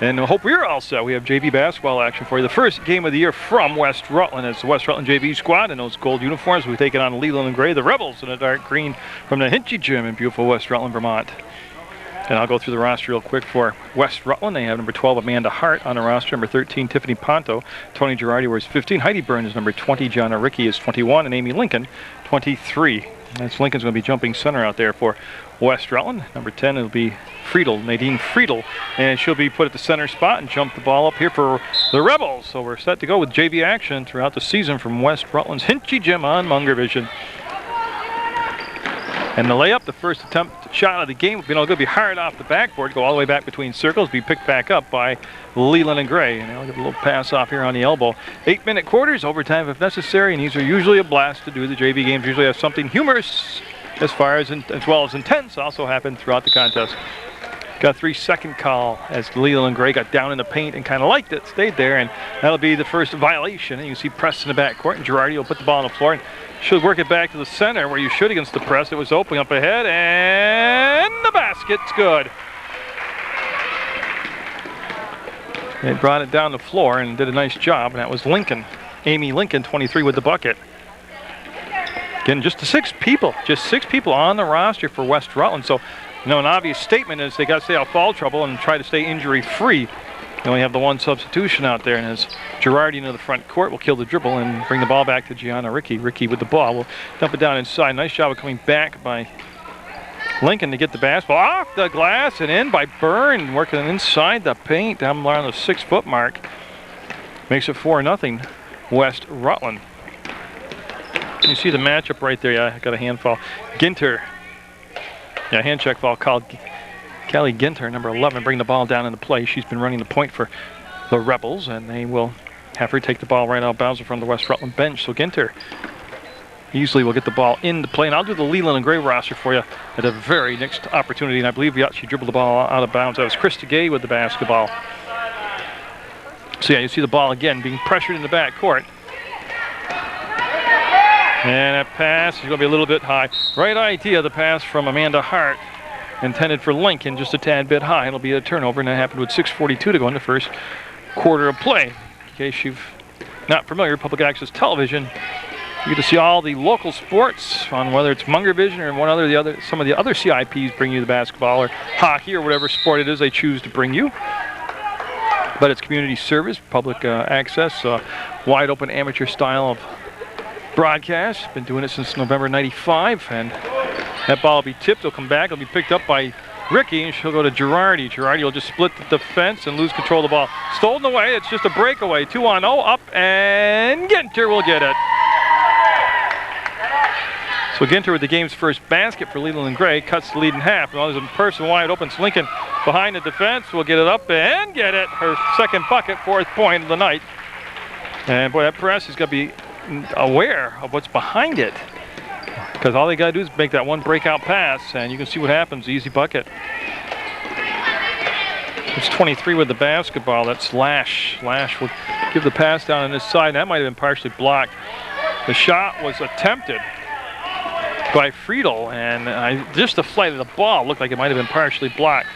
And I hope we're all set. We have JV basketball action for you. The first game of the year from West Rutland. It's the West Rutland JV squad in those gold uniforms. We take it on Leland and Gray, the Rebels in a dark green from the Hinchy Gym in beautiful West Rutland, Vermont. And I'll go through the roster real quick for West Rutland. They have number 12, Amanda Hart on the roster. Number 13, Tiffany Ponto. Tony Girardi wears 15. Heidi Byrne is number 20. Jonna Ricky is 21. And Amy Lincoln, 23. That's Lincoln's going to be jumping center out there for West Rutland. Number 10 will be Nadine Friedel, and she'll be put at the center spot and jump the ball up here for the Rebels. So we're set to go with JV action throughout the season from West Rutland's Hinchy Gym on Munger Vision. And the layup, the first attempt shot of the game, going to be hard off the backboard, go all the way back between circles, be picked back up by Leland and Gray. And they'll get a little pass off here on the elbow. 8-minute quarters, overtime if necessary, and these are usually a blast to do. The JV games usually have something humorous as well as intense also happened throughout the contest. Got a 3-second call as Leland and Gray got down in the paint and kind of liked it, stayed there, and that'll be the first violation. And you can see press in the backcourt, and Girardi will put the ball on the floor and should work it back to the center where you should against the press. It was open up ahead, and the basket's good. They brought it down the floor and did a nice job, and that was Lincoln. Amy Lincoln, 23 with the bucket. Again, just 6 people on the roster for West Rutland. So, an obvious statement is they got to stay out of foul trouble and try to stay injury-free. They only have the one substitution out there, and as Girardi into the front court will kill the dribble and bring the ball back to Gianna Ricky. Ricky with the ball will dump it down inside. Nice job of coming back by Lincoln to get the basketball off the glass and in by Byrne, working inside the paint down around the 6-foot mark. Makes it 4-0 West Rutland. You see the matchup right there. Yeah, I got a hand foul. Ginter. Yeah, hand check foul called. Callie Ginter, number 11, bring the ball down into play. She's been running the point for the Rebels, and they will have her take the ball right out of bounds from the West Rutland bench. So Ginter easily will get the ball into play. And I'll do the Leland and Gray roster for you at the very next opportunity. And I believe she dribbled the ball out of bounds. That was Krista Gay with the basketball. So yeah, you see the ball again being pressured in the back court. And that pass is going to be a little bit high. Right idea, the pass from Amanda Hart. Intended for Lincoln, just a tad bit high. It'll be a turnover, and that happened with 6:42 to go in the first quarter of play. In case you're not familiar, public access television, you get to see all the local sports on whether it's Munger Vision or some of the other CIPs bring you the basketball or hockey or whatever sport it is they choose to bring you. But it's community service, public access, wide open amateur style of broadcast. Been doing it since November '95, and that ball will be tipped. It'll come back. It'll be picked up by Ricky, and she'll go to Girardi. Girardi will just split the defense and lose control of the ball. Stolen away. It's just a breakaway. 2-on-0 up, and Ginter will get it. So Ginter with the game's first basket for Leland and Gray cuts the lead in half. And there's a person wide open. So Lincoln behind the defense will get it up and get it. Her second bucket, 4th point of the night. And boy, that press is going to be aware of what's behind it, because all they got to do is make that one breakout pass, and you can see what happens. Easy bucket. It's 23 with the basketball. That's Lash. Lash will give the pass down on this side. That might have been partially blocked. The shot was attempted by Friedel, and just the flight of the ball looked like it might have been partially blocked.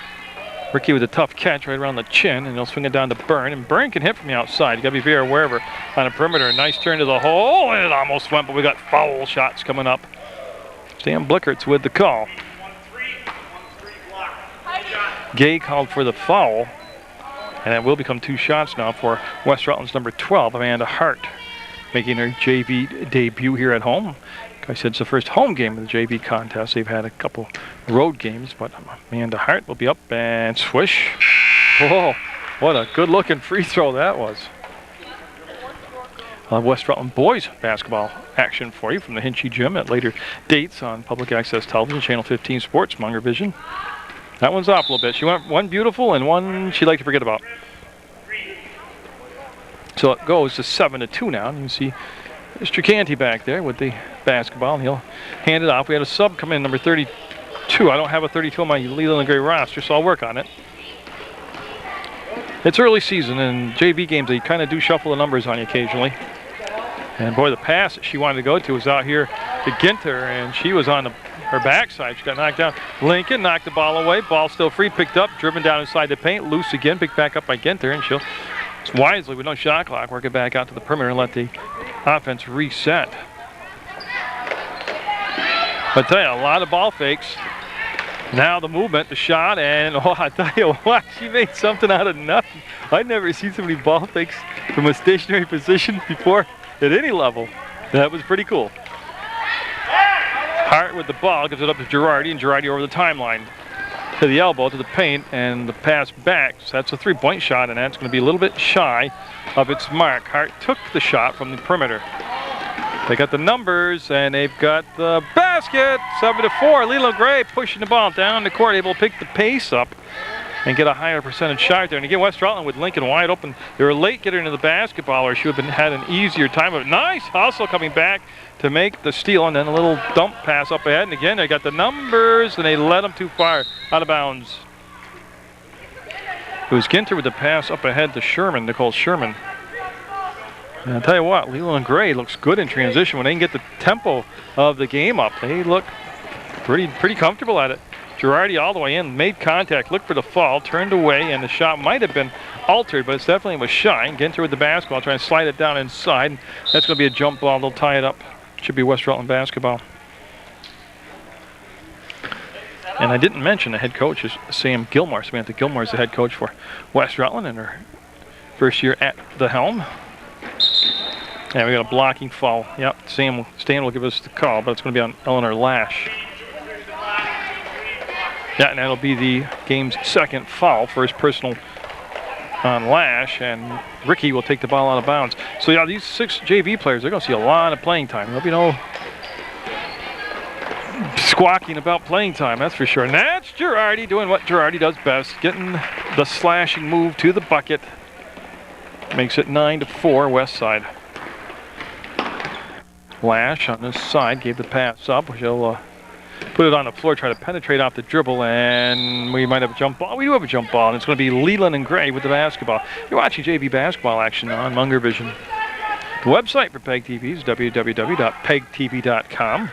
Ricky with a tough catch right around the chin, and he'll swing it down to Byrne. And Byrne can hit from the outside. You got to be very aware of her on the perimeter. Nice turn to the hole, and it almost went, but we got foul shots coming up. Sam Blickert's with the call. Gay called for the foul, and it will become 2 shots now for West Rutland's number 12, Amanda Hart, making her JV debut here at home. Like I said, it's the first home game of the JV contest. They've had a couple road games, but Amanda Hart will be up and swish. Whoa, what a good-looking free throw that was. West Rutland boys basketball action for you from the Hinchy Gym at later dates on public access television, Channel 15 Sports, Munger Vision. That one's off a little bit. She went one beautiful and one she'd like to forget about. So it goes to 7-2 now, and you can see Mr. Canty back there with the basketball, and he'll hand it off. We had a sub come in, number 32. I don't have a 32 on my Leland and Gray roster, so I'll work on it. It's early season, and JV games, they kind of do shuffle the numbers on you occasionally. And boy, the pass that she wanted to go to was out here to Ginter, and she was on the her backside. She got knocked down. Lincoln knocked the ball away. Ball still free, picked up, driven down inside the paint, loose again, picked back up by Ginter, and she'll wisely, with no shot clock, work it back out to the perimeter and let the offense reset. But I tell you, a lot of ball fakes. Now the movement, the shot, and I tell you what, she made something out of nothing. I'd never seen so many ball fakes from a stationary position before at any level. That was pretty cool. Hart with the ball, gives it up to Girardi, and Girardi over the timeline to the elbow, to the paint, and the pass back. So that's a three-point shot, and that's going to be a little bit shy of its mark. Hart took the shot from the perimeter. They got the numbers, and they've got the basket. 7-4. Leland Gray pushing the ball down the court, able to pick the pace up and get a higher percentage shot there. And again, West Rutland with Lincoln wide open. They were late getting into the basketball, or she would have had an easier time of it. Nice hustle coming back to make the steal, and then a little dump pass up ahead. And again, they got the numbers, and they let them too far out of bounds. It was Ginter with the pass up ahead to Sherman, Nicole Sherman. And I'll tell you what, Leland Gray looks good in transition when they can get the tempo of the game up. They look pretty comfortable at it. Girardi all the way in, made contact, looked for the fall, turned away, and the shot might have been altered, but it's definitely was shy. Ginter with the basketball, trying to slide it down inside. That's going to be a jump ball. They'll tie it up. Should be West Rutland basketball. And I didn't mention the head coach is Sam Gilmore. Samantha Gilmore is the head coach for West Rutland in her first year at the helm. Yeah, we got a blocking foul. Yep, Stan will give us the call, but it's going to be on Eleanor Lash. Yeah, and that'll be the game's second foul, first personal on Lash, and Ricky will take the ball out of bounds. So yeah, these 6 JV players, they're going to see a lot of playing time. There'll be no squawking about playing time, that's for sure. And that's Girardi doing what Girardi does best, getting the slashing move to the bucket. Makes it 9-4 West Side. Lash on this side gave the pass up. She'll put it on the floor, try to penetrate off the dribble, and we might have a jump ball. We do have a jump ball, and it's going to be Leland and Gray with the basketball. You're watching JV basketball action on Munger Vision. The website for PEGTV is www.pegtv.com.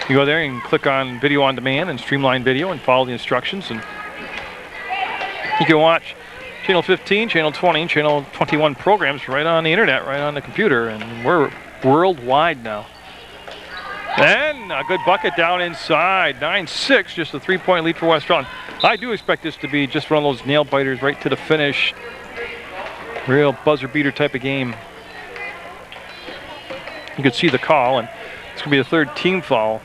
You go there and click on Video on Demand and Streamline Video and follow the instructions, and you can watch Channel 15, Channel 20, and Channel 21 programs right on the internet, right on the computer, and we're worldwide now. And a good bucket down inside. 9-6, just a three-point lead for West Rutland. I do expect this to be just one of those nail biters right to the finish. Real buzzer beater type of game. You can see the call, and it's going to be the third team foul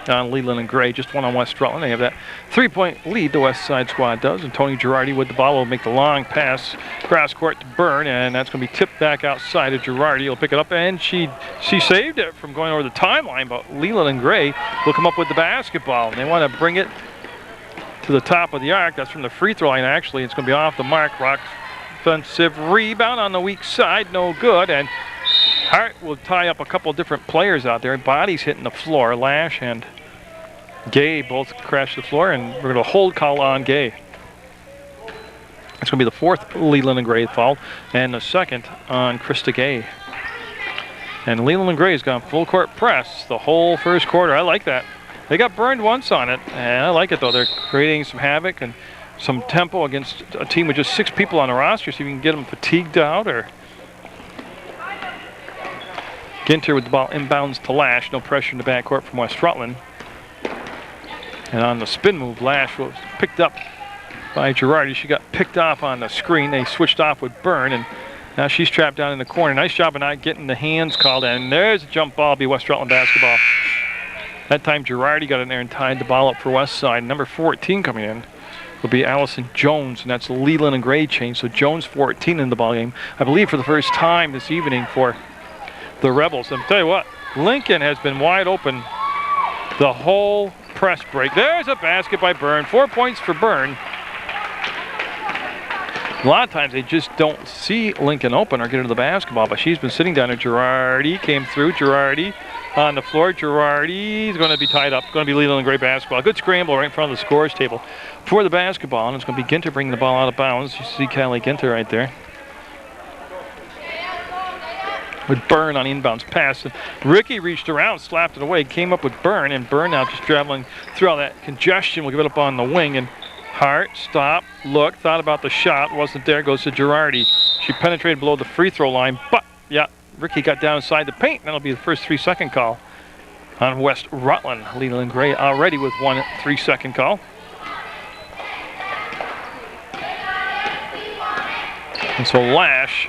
on Leland and Gray, just one on West Rutland. They have that three-point lead, the West Side squad does, and Tony Girardi with the ball will make the long pass cross court to Byrne, and that's going to be tipped back outside of Girardi. He'll pick it up, and she saved it from going over the timeline, but Leland and Gray will come up with the basketball, and they want to bring it to the top of the arc. That's from the free throw line, actually. It's going to be off the mark. Rock offensive rebound on the weak side, no good, and Hart will tie up a couple different players out there. Bodies hitting the floor. Lash and Gay both crash the floor, and we're going to hold call on Gay. It's going to be the fourth Leland and Gray foul, and the second on Krista Gay. And Leland and Gray's gone full court press the whole first quarter. I like that. They got burned once on it, and I like it though. They're creating some havoc and some tempo against a team with just 6 people on the roster, so you can get them fatigued out. Or Ginter with the ball inbounds to Lash. No pressure in the backcourt from West Rutland. And on the spin move, Lash was picked up by Girardi. She got picked off on the screen. They switched off with Byrne, and now she's trapped down in the corner. Nice job of not getting the hands called, and there's a jump ball. Be West Rutland basketball. That time Girardi got in there and tied the ball up for West Side. Number 14 coming in will be Allison Jones, and that's Leland and Gray change. So Jones 14 in the ball game, I believe, for the first time this evening for the Rebels. And I'll tell you what, Lincoln has been wide open the whole press break. There's a basket by Byrne. 4 points for Byrne. A lot of times they just don't see Lincoln open or get into the basketball, but she's been sitting down there. Girardi came through. Girardi on the floor. Girardi's going to be tied up. Going to be Leland and Gray basketball. Good scramble right in front of the scores table for the basketball, and it's going to be Ginter bringing the ball out of bounds. You see Callie Ginter right there. with Byrne on inbounds pass. And Ricky reached around, slapped it away, came up with Byrne, and Byrne now just traveling through all that congestion. Will give it up on the wing, and Hart, stop, look, thought about the shot, wasn't there, goes to Girardi. She penetrated below the free throw line, but yeah, Ricky got down inside the paint. That'll be the first 3-second call on West Rutland. Leland Gray already with 1 3-second call. And so Lash,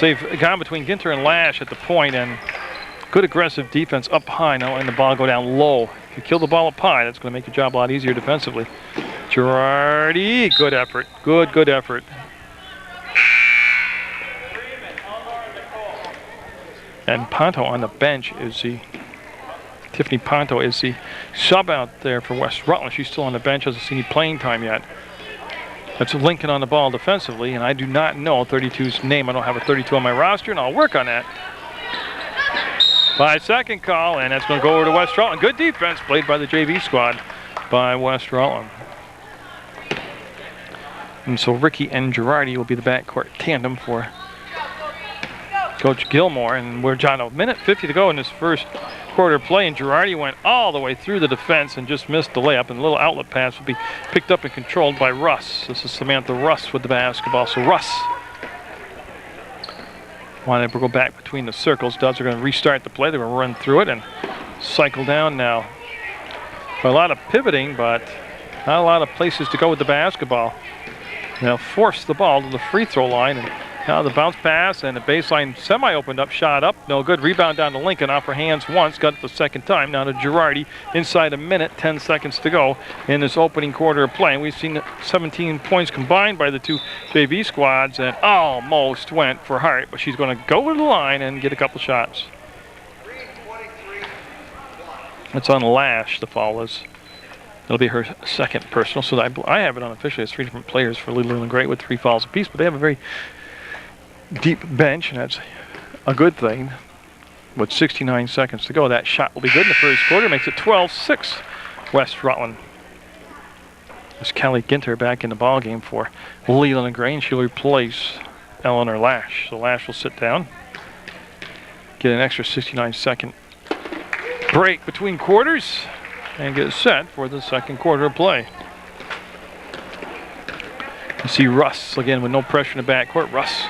they've gone between Ginter and Lash at the point, and good aggressive defense up high now, and the ball go down low. If you kill the ball up high, that's going to make your job a lot easier defensively. Girardi, good effort, good effort. And Ponto on the bench is Tiffany Ponto is the sub out there for West Rutland. She's still on the bench, hasn't seen any playing time yet. That's Lincoln on the ball defensively, and I do not know 32's name. I don't have a 32 on my roster, and I'll work on that. 5-second call, and that's going to go over to West Rutland. Good defense played by the JV squad by West Rutland. And so Ricky and Girardi will be the backcourt tandem for Coach Gilmore. And we're John, a minute 50 to go in this first quarter play, and Girardi went all the way through the defense and just missed the layup, and a little outlet pass will be picked up and controlled by Russ. This is Samantha Russ with the basketball. So Russ wanted to go back between the circles. Dubs are going to restart the play. They're going to run through it and cycle down now. A lot of pivoting, but not a lot of places to go with the basketball. They'll force the ball to the free throw line, and now the bounce pass and the baseline semi-opened up, shot up, no good. Rebound down to Lincoln, off her hands once, got it the second time. Now to Girardi, inside a minute, 10 seconds to go in this opening quarter of play. And we've seen 17 points combined by the two JV squads, and almost went for Hart, but she's going to go to the line and get a couple shots. It's on Lash, the foul is. It'll be her second personal, so I have it unofficially as 3 different players for Leland Gray with 3 fouls apiece, but they have a very deep bench, and that's a good thing. With 69 seconds to go, that shot will be good in the first quarter. Makes it 12-6 West Rutland. There's Kelly Ginter back in the ball game for Leland Gray, and she'll replace Eleanor Lash. So Lash will sit down, get an extra 69-second break between quarters, and get set for the second quarter of play. You see Russ again with no pressure in the backcourt. Russ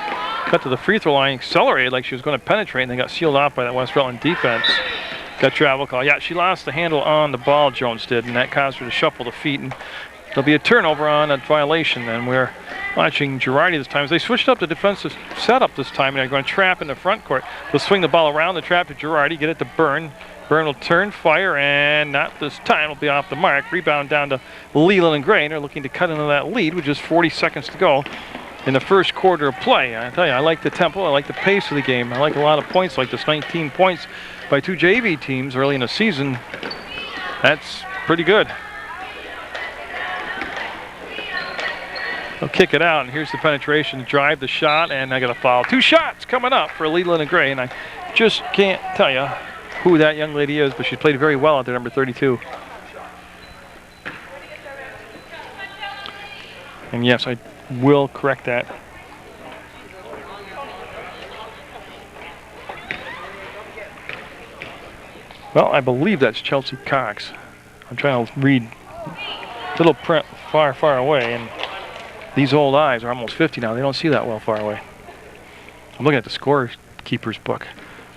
cut to the free throw line, accelerated like she was going to penetrate, and they got sealed off by that West Rutland defense. Got travel call. Yeah, she lost the handle on the ball, Jones did, and that caused her to shuffle the feet, and there'll be a turnover on a violation. And we're watching Girardi this time. As they switched up the defensive setup this time, and they're going to trap in the front court. They'll swing the ball around the trap to Girardi, get it to Byrne. Byrne will turn, fire, and not this time. Will be off the mark. Rebound down to Leland and Gray, and they're looking to cut into that lead with just 40 seconds to go in the first quarter of play. I tell you, I like the tempo, I like the pace of the game. I like a lot of points like this. 19 points by 2 JV teams early in the season. That's pretty good. They'll kick it out, and here's the penetration, drive, the shot, and I got a foul. 2 shots coming up for Leland and Gray, and I just can't tell you who that young lady is, but she played very well at the number 32. And yes, I will correct that. Well, I believe that's Chelsea Cox. I'm trying to read little print far, far away, and these old eyes are almost 50 now. They don't see that well far away. I'm looking at the scorekeeper's book.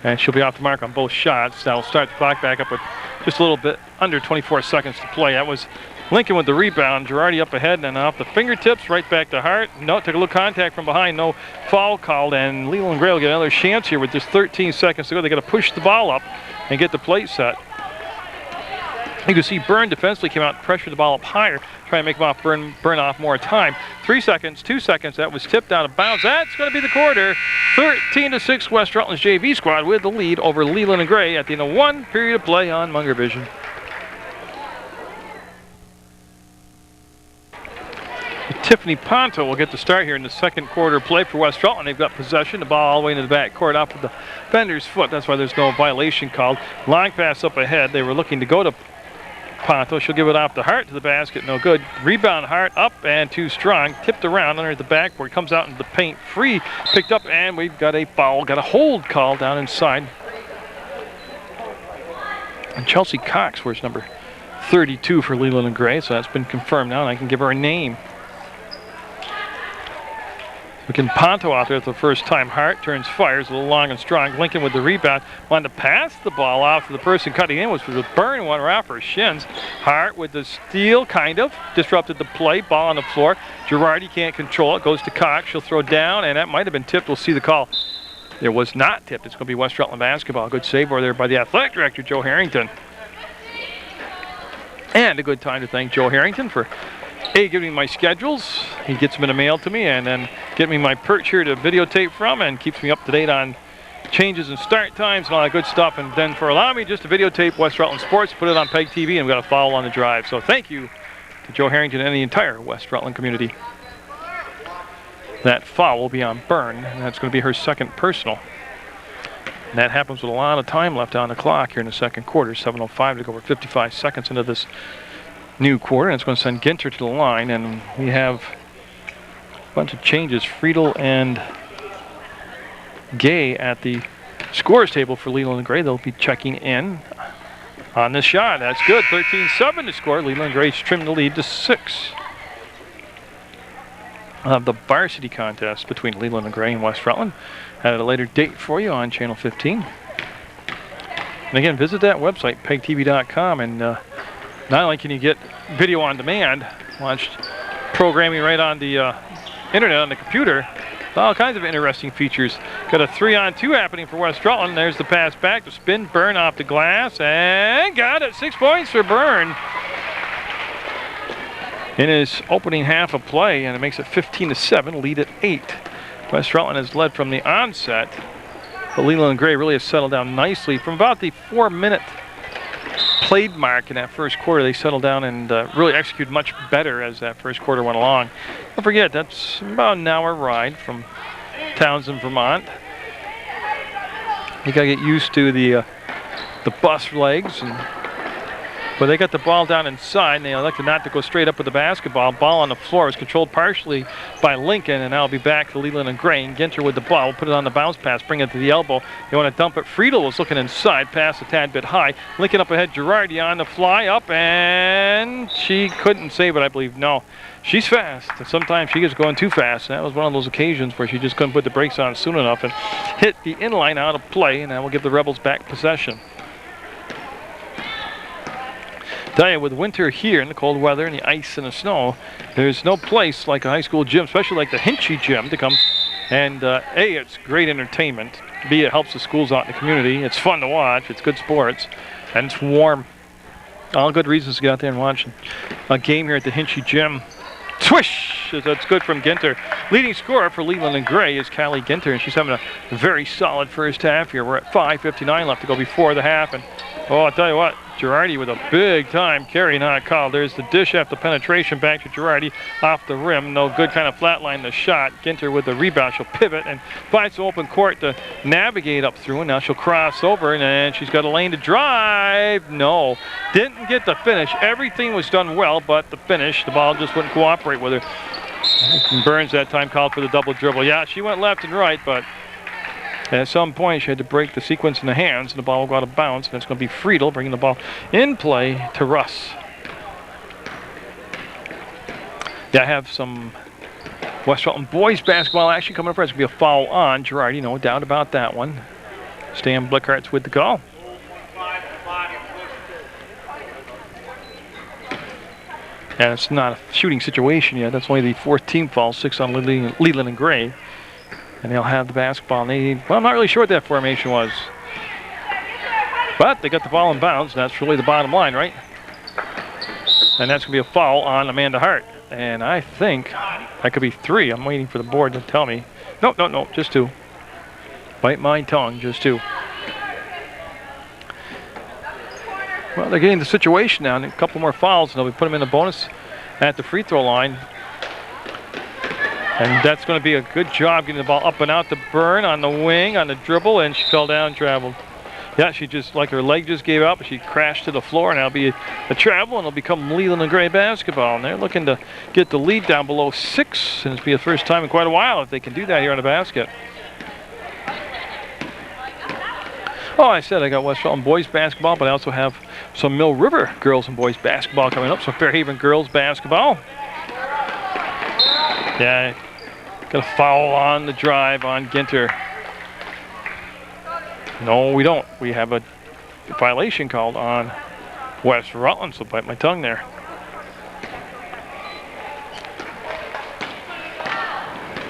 And she'll be off the mark on both shots. Now we'll start the clock back up with just a little bit under 24 seconds to play. That was Lincoln with the rebound. Girardi up ahead, and then off the fingertips, right back to Hart. No, took a little contact from behind, no foul called, and Leland Gray will get another chance here with just 13 seconds to go. They got to push the ball up and get the plate set. You can see Byrne defensively came out and pressured the ball up higher, trying to make him off Byrne off more time. 3 seconds, 2 seconds, that was tipped out of bounds. That's going to be the quarter. 13-6 West Rutland's JV squad with the lead over Leland and Gray at the end of 1 period of play on Munger Vision. Tiffany Ponto will get the start here in the second quarter play for West Rutland. They've got possession, the ball all the way into the back court off of the defender's foot. That's why there's no violation called. Long pass up ahead. They were looking to go to Ponto. She'll give it off to Hart to the basket. No good. Rebound Hart up and too strong. Tipped around under the backboard. Comes out into the paint. Free. Picked up and we've got a foul. Got a hold call down inside. And Chelsea Cox wears number 32 for Leland and Gray. So that's been confirmed now and I can give her a name. We can Ponto out there for the first time. Hart turns, fires a little long and strong. Lincoln with the rebound. Wanted to pass the ball off to the person cutting in, which was with Byrne. One right off her shins. Hart with the steal, kind of. Disrupted the play. Ball on the floor. Girardi can't control it. Goes to Cox. She'll throw down, and that might have been tipped. We'll see the call. It was not tipped. It's going to be West Rutland basketball. Good save over there by the athletic director, Joe Harrington. And a good time to thank Joe Harrington for giving me my schedules. He gets them in the mail to me and then get me my perch here to videotape from and keeps me up to date on changes and start times and all that good stuff. And then for allowing me just to videotape West Rutland sports, put it on PEGTV, and we got a foul on the drive. So thank you to Joe Harrington and the entire West Rutland community. That foul will be on Byrne, and that's going to be her second personal. And that happens with a lot of time left on the clock here in the second quarter. 7:05 to go. We're 55 seconds into this new quarter, and it's going to send Ginter to the line, and we have a bunch of changes. Friedel and Gay at the scores table for Leland and Gray. They'll be checking in on this shot. That's good. 13-7 to score. Leland and Gray's trimmed the lead to 6. I'll have the varsity contest between Leland and Gray and West Rutland at a later date for you on Channel 15. And again, visit that website, PEGTV.com, and not only can you get video on demand, watch programming right on the internet on the computer, all kinds of interesting features. Got a 3-on-2 happening for West Rutland. There's the pass back to spin. Byrne off the glass and got it. 6 points for Byrne in his opening half of play, and it makes it 15-7, lead at 8. West Rutland has led from the onset, but Leland and Gray really has settled down nicely from about the 4-minute played mark in that first quarter. They settled down and really executed much better as that first quarter went along. Don't forget, that's about an hour ride from Townsend, Vermont. You got to get used to the bus legs, but they got the ball down inside, and they elected not to go straight up with the basketball. Ball on the floor was controlled partially by Lincoln, and now it'll be back to Leland and Gray. And Ginter with the ball. We'll put it on the bounce pass, bring it to the elbow. They want to dump it. Friedel was looking inside, pass a tad bit high. Lincoln up ahead, Girardi on the fly, up, and she couldn't save it, I believe. No, she's fast. Sometimes she is going too fast. And that was one of those occasions where she just couldn't put the brakes on soon enough and hit the inline out of play, and that will give the Rebels back possession. Tell you, with winter here and the cold weather and the ice and the snow, there's no place like a high school gym, especially like the Hinchy gym, to come. And A, it's great entertainment. B, it helps the schools out in the community. It's fun to watch. It's good sports. And it's warm. All good reasons to get out there and watch a game here at the Hinchy gym. Swish! That's good from Ginter. Leading scorer for Leland and Gray is Callie Ginter, and she's having a very solid first half here. We're at 5:59 left to go before the half. And oh, I'll tell you what, Girardi with a big time carry not called. There's the dish after penetration back to Girardi off the rim. No good, kind of flatline the shot. Ginter with the rebound. She'll pivot and find some open court to navigate up through. And now she'll cross over, and then she's got a lane to drive. No, didn't get the finish. Everything was done well, but the finish, the ball just wouldn't cooperate with her. And Burns that time called for the double dribble. Yeah, she went left and right, but at some point, she had to break the sequence in the hands, and the ball will go out of bounds, and it's going to be Friedel bringing the ball in play to Russ. Yeah, I have some West Rutland boys basketball action coming up. There's going to be a foul on Girardi, no doubt about that one. Stan Blickhart's with the call. And it's not a shooting situation yet. That's only the 4th team foul, 6 on Leland and Gray. And they'll have the basketball. And well, I'm not really sure what that formation was. But they got the ball in bounds, and that's really the bottom line, right? And that's going to be a foul on Amanda Hart. And I think that could be 3. I'm waiting for the board to tell me. No, just 2. Bite my tongue, just 2. Well, they're getting the situation now, and a couple more fouls, and they'll be putting them in the bonus at the free throw line. And that's going to be a good job getting the ball up and out to Byrne on the wing, on the dribble, and she fell down, traveled. Yeah, she just, like her leg just gave up. She crashed to the floor, and that'll be a travel, and it'll become Leland and Gray basketball. And they're looking to get the lead down below 6, and it'll be the first time in quite a while if they can do that here on the basket. Oh, I said I got West Rutland boys basketball, but I also have some Mill River girls and boys basketball coming up. So Fairhaven girls basketball. Yeah, got a foul on the drive on Ginter. No, we don't. We have a violation called on West Rutland, so bite my tongue there.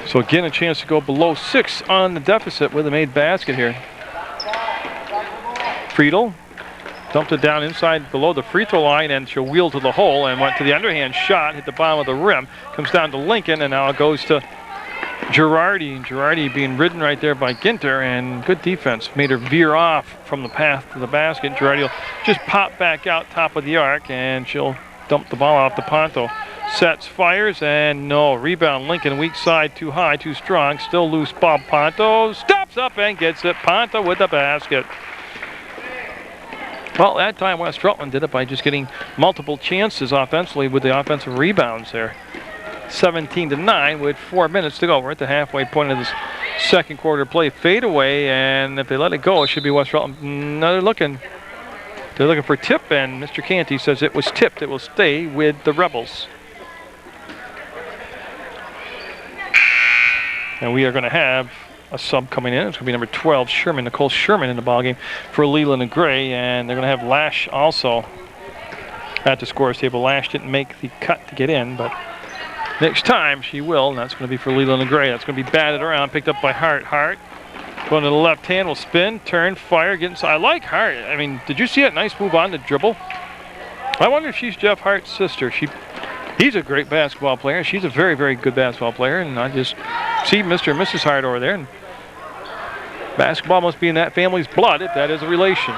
So again, a chance to go below 6 on the deficit with a made basket here. Friedel dumped it down inside below the free throw line, and she'll wheel to the hole and went to the underhand shot, hit the bottom of the rim, comes down to Lincoln, and now it goes to Girardi. Girardi being ridden right there by Ginter, and good defense made her veer off from the path to the basket. Girardi will just pop back out top of the arc, and she'll dump the ball off to Ponto. Sets, fires, and no. Rebound Lincoln, weak side, too high, too strong. Still loose ball. Ponto stops up and gets it. Ponto with the basket. Well, that time West Rutland did it by just getting multiple chances offensively with the offensive rebounds there. 17-9 with 4 minutes to go. We're at the halfway point of this second quarter play. Fade away, and if they let it go, it should be West Rutland. No, they're looking for tip, and Mr. Canty says it was tipped. It will stay with the Rebels. And we are going to have a sub coming in. It's going to be number 12, Sherman, Nicole Sherman in the ballgame for Leland and Gray, and they're going to have Lash also at the scores table. Lash didn't make the cut to get in, but next time she will, and that's going to be for Leland and Gray. That's going to be batted around, picked up by Hart. Hart going to the left hand, will spin, turn, fire, get inside. I like Hart. I mean, did you see it? Nice move on the dribble. I wonder if she's Jeff Hart's sister. He's a great basketball player. She's a very, very good basketball player, and I just see Mr. and Mrs. Hart over there. And basketball must be in that family's blood if that is a relation.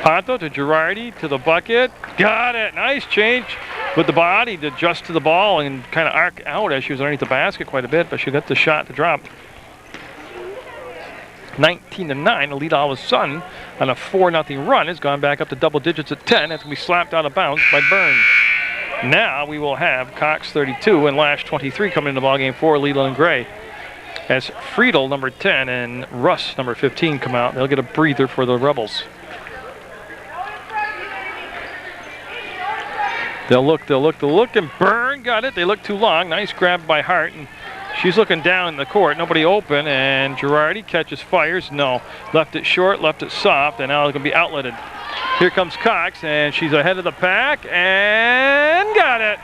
Ponto to Girardi to the bucket. Got it. Nice change with the body to adjust to the ball and kind of arc out as she was underneath the basket quite a bit, but she got the shot to drop. 19-9, the lead all of a sudden on a 4-0 run has gone back up to double digits at 10. That's going to be slapped out of bounds by Byrne. Now we will have Cox 32 and Lash 23 coming into the ballgame for Leland and Gray. As Friedel, number 10, and Russ, number 15, come out. They'll get a breather for the Rebels. They'll look, and Byrne got it. They look too long. Nice grab by Hart, and she's looking down in the court. Nobody open, and Girardi catches, fires. No. Left it short, left it soft, and now it's going to be outletted. Here comes Cox, and she's ahead of the pack, and got it.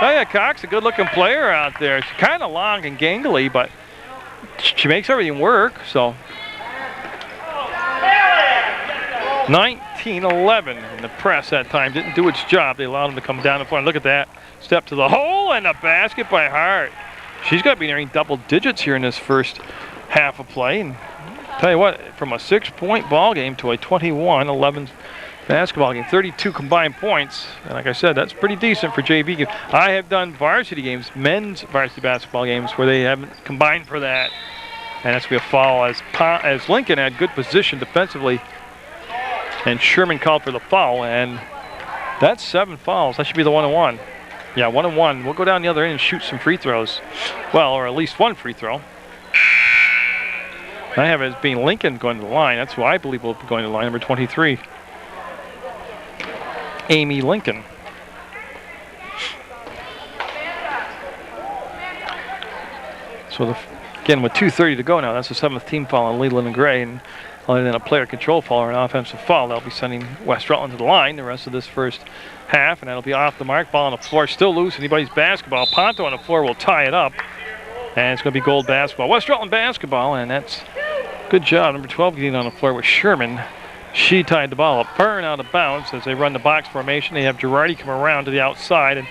Oh yeah, Cox, a good-looking player out there. She's kind of long and gangly, but she makes everything work, so. 19-11 in the press that time. Didn't do its job. They allowed him to come down the floor. Look at that. Step to the hole, and a basket by Hart. She's got to be nearing double digits here in this first half of play. And tell you what, from a 6-point ball game to a 21-11 basketball game, 32 combined points. And like I said, that's pretty decent for JV games. I have done varsity games, men's varsity basketball games, where they haven't combined for that. And that's going to be a foul as Lincoln had good position defensively. And Sherman called for the foul, and that's 7 fouls. That should be the 1-and-1. Yeah, 1-and-1. We'll go down the other end and shoot some free throws. Well, or at least one free throw. I have it as being Lincoln going to the line. That's who I believe will be going to the line, number 23. Amy Lincoln. So again, with 2:30 to go now, that's the 7th team foul on Leland and Gray, and other than a player control foul or an offensive foul, they'll be sending West Rutland to the line the rest of this first half, and that'll be off the mark. Ball on the floor, still loose. Anybody's basketball. Ponto on the floor will tie it up, and it's going to be gold basketball. West Rutland basketball, and that's good job. Number 12 getting on the floor with Sherman. She tied the ball up. Byrne out of bounds as they run the box formation. They have Girardi come around to the outside, and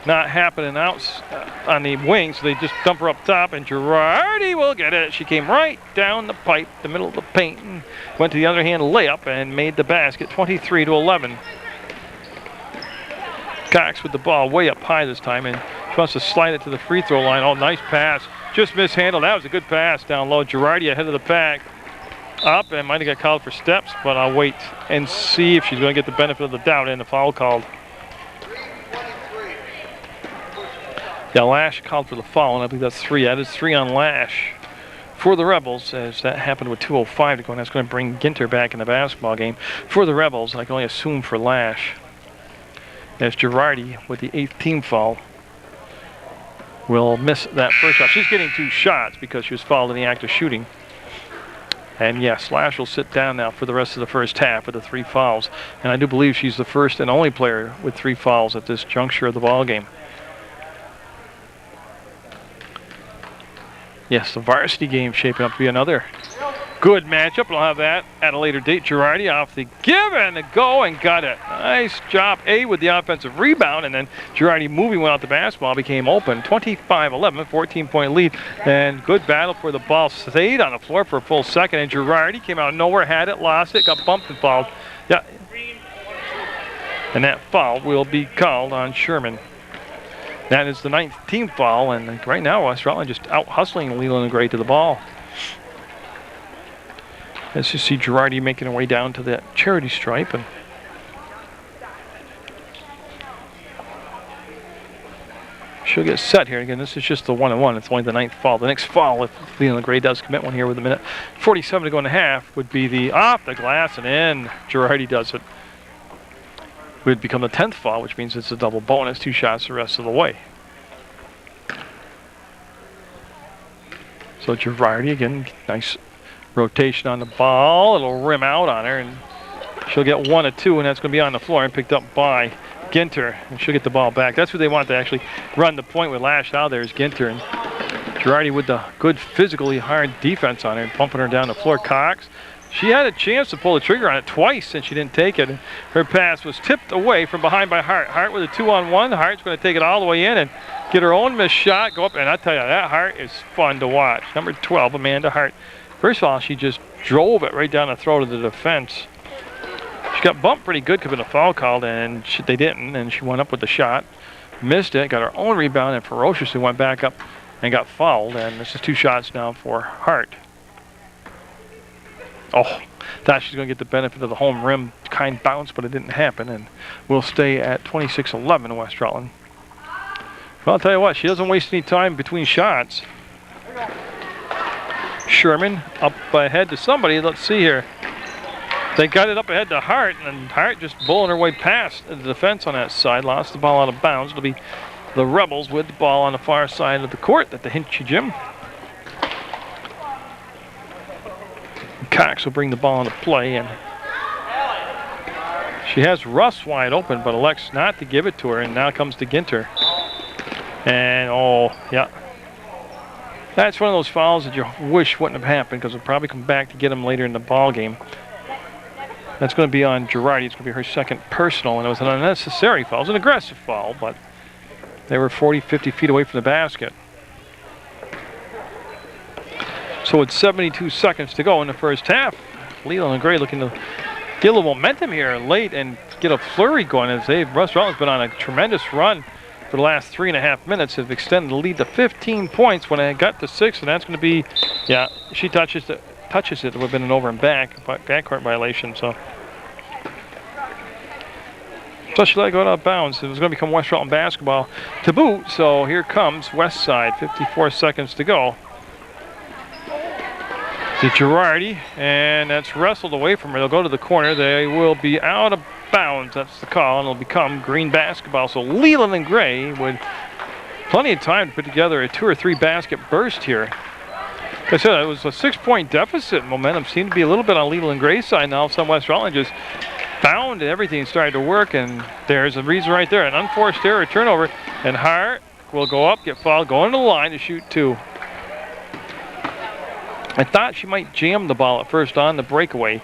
not happening out on the wing, so they just dump her up top, and Girardi will get it. She came right down the pipe, the middle of the paint, and went to the other hand layup and made the basket, 23-11. Cox with the ball way up high this time, and she wants to slide it to the free throw line. Oh, nice pass. Just mishandled. That was a good pass down low. Girardi ahead of the pack. up and might have got called for steps, but I'll wait and see if she's going to get the benefit of the doubt and the foul called. Yeah, Lash called for the foul, and I believe that's 3. That is 3 on Lash for the Rebels, as that happened with 2:05 to go, and that's going to bring Ginter back in the basketball game. For the Rebels, I can only assume for Lash, as Girardi with the 8th team foul will miss that first shot. She's getting 2 shots because she was fouled in the act of shooting. And yes, Lash will sit down now for the rest of the first half with the 3 fouls. And I do believe she's the first and only player with 3 fouls at this juncture of the ball game. Yes, the varsity game shaping up to be another good matchup. We'll have that at a later date. Girardi off the give and the go and got it. Nice job, A, with the offensive rebound, and then Girardi moving without the basketball became open. 25-11, 14-point lead, and good battle for the ball. Stayed on the floor for a full second, and Girardi came out of nowhere, had it, lost it, got bumped and fouled. Yeah, and that foul will be called on Sherman. That is the 9th team foul, and right now West Rutland just out hustling Leland and Gray to the ball. As you see Girardi making her way down to that charity stripe, and she'll get set here. Again, this is just the 1-on-1. It's only the 9th foul. The next foul, if Leland and Gray does commit one here with a minute 47 to go in the half, would be the off the glass and in. Girardi does it. Would become the 10th foul, which means it's a double bonus, 2 shots the rest of the way. So Girardi, again, nice rotation on the ball. It'll rim out on her, and she'll get 1 of 2, and that's going to be on the floor and picked up by Ginter, and she'll get the ball back. That's who they want to actually run the point with. Lash out there is Ginter, and Girardi with the good physically hard defense on her, bumping her down the floor. Cox, she had a chance to pull the trigger on it twice, and she didn't take it. Her pass was tipped away from behind by Hart. Hart with a 2-on-1. Hart's going to take it all the way in and get her own missed shot, go up, and I tell you, that Hart is fun to watch. Number 12, Amanda Hart. First of all, she just drove it right down the throat of the defense. She got bumped pretty good, could have been a foul called, and they didn't, and she went up with the shot. Missed it, got her own rebound, and ferociously went back up and got fouled, and this is 2 shots now for Hart. Oh, thought she's going to get the benefit of the home rim kind bounce, but it didn't happen, and we'll stay at 26-11 West Rutland. Well, I'll tell you what, she doesn't waste any time between shots. Sherman up ahead to somebody. Let's see here. They got it up ahead to Hart, and Hart just bowling her way past the defense on that side. Lost the ball out of bounds. It'll be the Rebels with the ball on the far side of the court at the Hinchy Gym. Cox will bring the ball into play, and she has Russ wide open, but elects not to give it to her, and now comes to Ginter. And, oh, yeah. That's one of those fouls that you wish wouldn't have happened, because it'll probably come back to get him later in the ball game. That's going to be on Girardi. It's going to be her 2nd personal, and it was an unnecessary foul. It was an aggressive foul, but they were 40, 50 feet away from the basket. So with 72 seconds to go in the first half, Leland and Gray looking to get a little momentum here late and get a flurry going, as West Rutland's been on a tremendous run for the last 3.5 minutes. Have extended the lead to 15 points when it got to 6, and that's going to be, yeah, she touches it. It would have been an over and backcourt violation. So she let it go out of bounds. It was going to become West Rutland basketball to boot. So here comes West Side. 54 seconds to go. To Girardi, and that's wrestled away from her. They'll go to the corner. They will be out of bounds. That's the call, and it'll become green basketball. So Leland and Gray with plenty of time to put together a 2 or 3 basket burst here. Like I said, it was a 6-point deficit. Momentum seemed to be a little bit on Leland and Gray's side. Now some West Rutland just found everything started to work, and there's a reason right there. An unforced error, turnover, and Hart will go up, get fouled, go into the line to shoot 2. I thought she might jam the ball at first on the breakaway,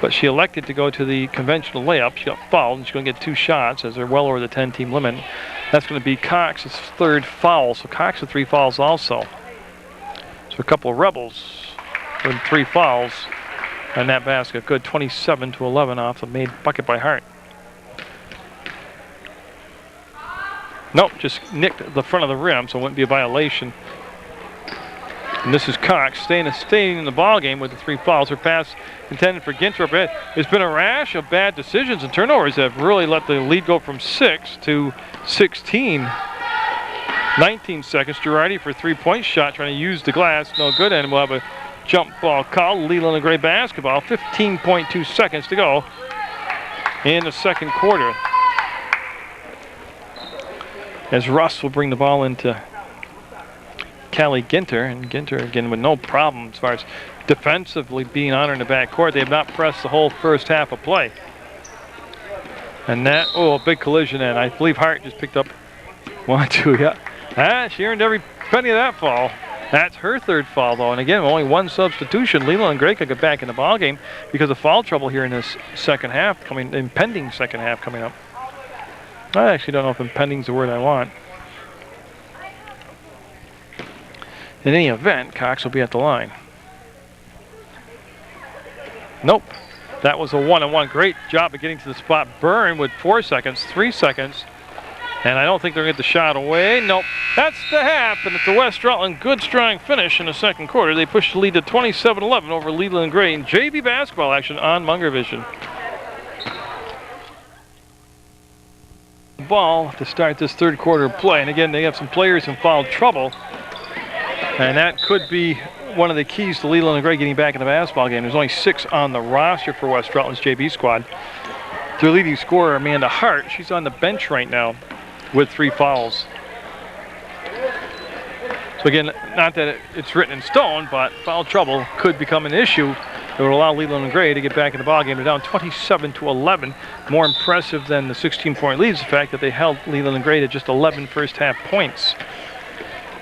but she elected to go to the conventional layup. She got fouled, and she's going to get 2 shots as they're well over the 10-team limit. That's going to be Cox's 3rd foul, so Cox with 3 fouls also. So a couple of Rebels with 3 fouls on that basket. Good, 27-11 off the made bucket by Hart. Nope, just nicked the front of the rim, so it wouldn't be a violation. And this is Cox staying in the ball game with the 3 fouls. Her pass intended for Ginter. It's been a rash of bad decisions and turnovers that have really let the lead go from 6 to 16. 19 seconds. Girardi for 3-point shot, trying to use the glass. No good, and we'll have a jump ball call. Leland and Gray basketball. 15.2 seconds to go in the second quarter. As Russ will bring the ball into Callie Ginter, and Ginter again with no problem as far as defensively being on her in the backcourt. They have not pressed the whole first half of play. And that, a big collision, and I believe Hart just picked up 1, 2, yeah. She earned every penny of that foul. That's her 3rd foul, though. And again, only 1 substitution. Leland and Gray could get back in the ball game because of foul trouble here in this second half, impending second half coming up. I actually don't know if impending is the word I want. In any event, Cox will be at the line. Nope. That was a 1-on-1. Great job of getting to the spot. Byrne with 4 seconds, 3 seconds. And I don't think they're going to get the shot away. Nope. That's the half. And it's the West Rutland good, strong finish in the second quarter. They push the lead to 27-11 over Leland and Gray in JV basketball action on Munger Vision. Ball to start this third quarter play. And again, they have some players in foul trouble. And that could be one of the keys to Leland and Gray getting back in the basketball game. There's only 6 on the roster for West Rutland's JV squad. Their leading scorer, Amanda Hart, she's on the bench right now with 3 fouls. So again, not that it's written in stone, but foul trouble could become an issue that would allow Leland and Gray to get back in the ball game. They're down 27-11. More impressive than the 16-point lead is the fact that they held Leland and Gray to just 11 first half points.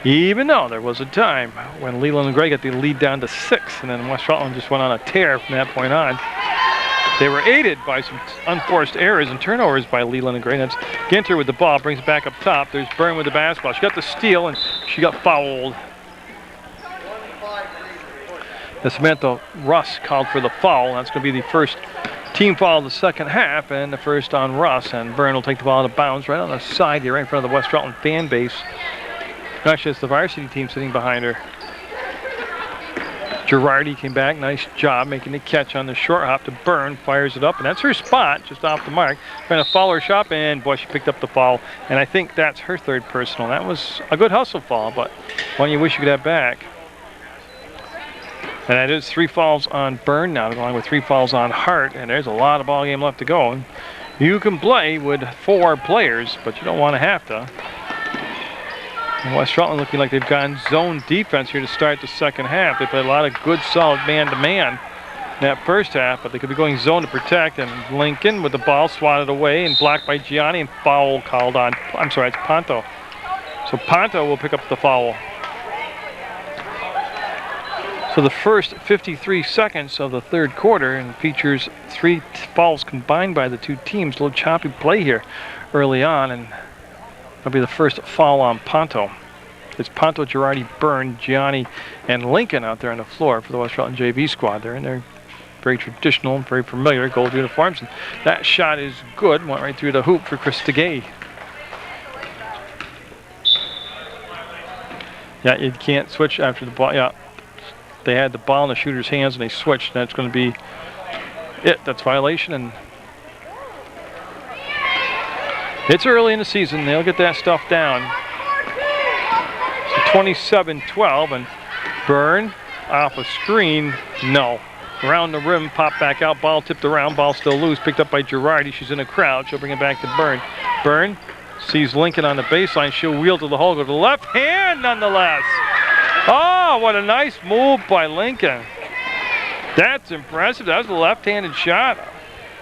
Even though there was a time when Leland and Gray got the lead down to 6, and then West Rutland just went on a tear from that point on. They were aided by some unforced errors and turnovers by Leland and Gray. That's Ginter with the ball, brings it back up top. There's Byrne with the basketball. She got the steal, and she got fouled. Samantha Russ called for the foul. That's going to be the first team foul of the second half, and the first on Russ. And Byrne will take the ball out of bounds right on the side here, right in front of the West Rutland fan base. Actually, it's the varsity team sitting behind her. Girardi came back, nice job making the catch on the short hop to Byrne, fires it up, and that's her spot, just off the mark. Trying to follow her shot, and boy, she picked up the foul. And I think that's her 3rd personal. That was a good hustle foul, but one you wish you could have back. And that is 3 fouls on Byrne now, along with 3 fouls on Hart, and there's a lot of ball game left to go. And you can play with 4 players, but you don't want to have to. And West Rutland looking like they've gone zone defense here to start the second half. They played a lot of good, solid man-to-man in that first half, but they could be going zone to protect. And Lincoln with the ball swatted away and blocked by Gianni, and foul called on, I'm sorry, it's Ponto. So Ponto will pick up the foul. So the first 53 seconds of the third quarter, and features 3 fouls combined by the 2 teams. A little choppy play here early on, and that'll be the first foul on Ponto. It's Ponto, Girardi, Byrne, Gianni, and Lincoln out there on the floor for the West Rutland JV squad. They're in their very traditional, very familiar gold uniforms. And that shot is good. Went right through the hoop for Krista Gay. Yeah, you can't switch after the ball. Yeah, they had the ball in the shooter's hands and they switched. That's going to be it. That's violation. And it's early in the season. They'll get that stuff down. So 27-12, and Byrne off a screen. No. Around the rim, pop back out. Ball tipped around. Ball still loose. Picked up by Girardi. She's in a crowd. She'll bring it back to Byrne. Byrne sees Lincoln on the baseline. She'll wheel to the hole. Go to the left hand nonetheless. Oh, what a nice move by Lincoln. That's impressive. That was a left-handed shot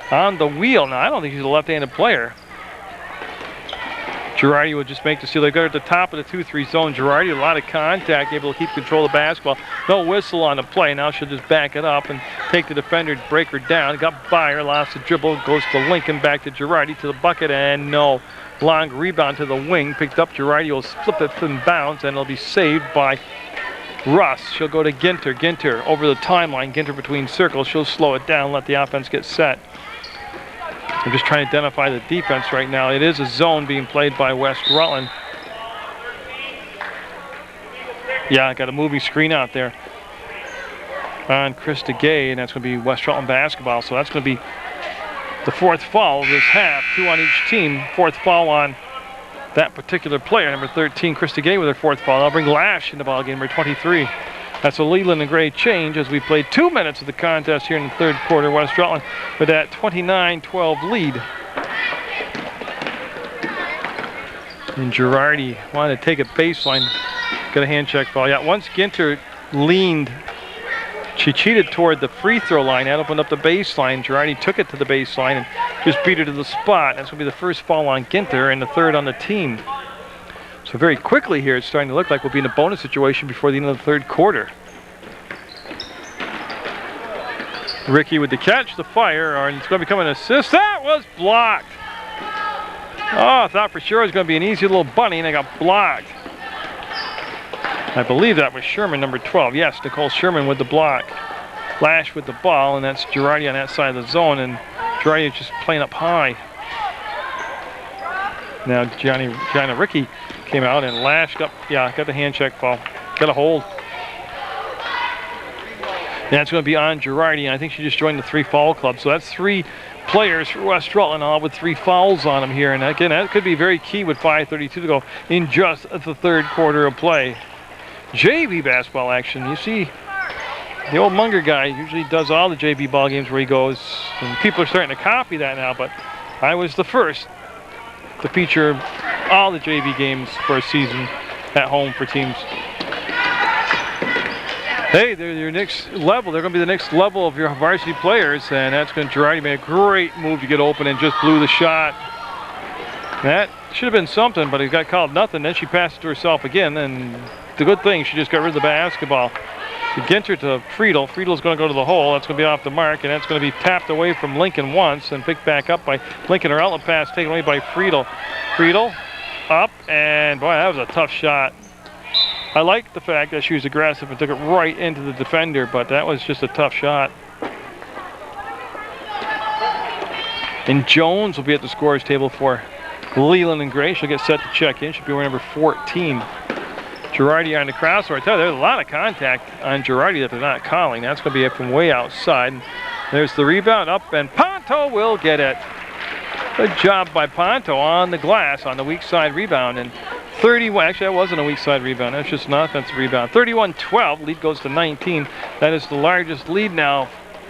on the wheel. Now, I don't think she's a left-handed player. Girardi will just make the steal. They got her at the top of the 2-3 zone. Girardi, a lot of contact, able to keep control of the basketball. No whistle on the play. Now she'll just back it up and take the defender to break her down. Got by her, lost the dribble, goes to Lincoln, back to Girardi, to the bucket, and no. Long rebound to the wing, picked up. Girardi will flip it from bounds, and it'll be saved by Russ. She'll go to Ginter. Ginter over the timeline. Ginter between circles. She'll slow it down, let the offense get set. I'm just trying to identify the defense right now. It is a zone being played by West Rutland. Yeah, got a moving screen out there on Krista Gay, and that's going to be West Rutland basketball. So that's going to be the 4th foul of this half, 2 on each team. 4th foul on that particular player, number 13, Krista Gay with her 4th foul. I'll bring Lash in the ball game, number 23. That's a Leland and Gray change as we played 2 minutes of the contest here in the 3rd quarter. West Rutland with that 29-12 lead. And Girardi wanted to take a baseline, got a hand check foul. Yeah, once Ginter leaned, she cheated toward the free throw line. That opened up the baseline. Girardi took it to the baseline and just beat her to the spot. That's going to be the 1st foul on Ginter and the 3rd on the team. So very quickly here, it's starting to look like we'll be in a bonus situation before the end of the 3rd quarter. Ricky with the catch, the fire, and it's going to become an assist. That was blocked. Oh, I thought for sure it was going to be an easy little bunny, and it got blocked. I believe that was Sherman, number 12. Yes, Nicole Sherman with the block. Lash with the ball, and that's Girardi on that side of the zone, and Girardi is just playing up high. Now Gianna Ricky came out, and Lash got the hand check foul. Got a hold. And that's going to be on Girardi, and I think she just joined the 3 foul club. So that's 3 players for West Rutland, all with 3 fouls on them here. And again, that could be very key with 5:32 to go in just the 3rd quarter of play. JV basketball action. You see, the old Munger guy usually does all the JV ball games where he goes, and people are starting to copy that now, but I was the first to feature all the JV games for a season at home for teams. Hey, they're your next level. They're going to be the next level of your varsity players, and that's going to Girardi made a great move to get open and just blew the shot. That should have been something, but he got called nothing. Then she passed it to herself again, and the good thing, she just got rid of the basketball. To Ginter to Friedel. Friedel's going to go to the hole. That's going to be off the mark, and that's going to be tapped away from Lincoln once and picked back up by Lincoln. Her outlet pass taken away by Friedel. Friedel up, and boy, that was a tough shot. I like the fact that she was aggressive and took it right into the defender, but that was just a tough shot. And Jones will be at the scorer's table for Leland and Gray. She'll get set to check in. She'll be wearing number 14. Girardi on the crossover. I tell you, there's a lot of contact on Girardi that they're not calling. That's going to be from way outside. And there's the rebound up, and Ponto will get it. Good job by Ponto on the glass on the weak side rebound. And 31, actually that wasn't a weak side rebound, that's just an offensive rebound. 31-12, lead goes to 19. That is the largest lead now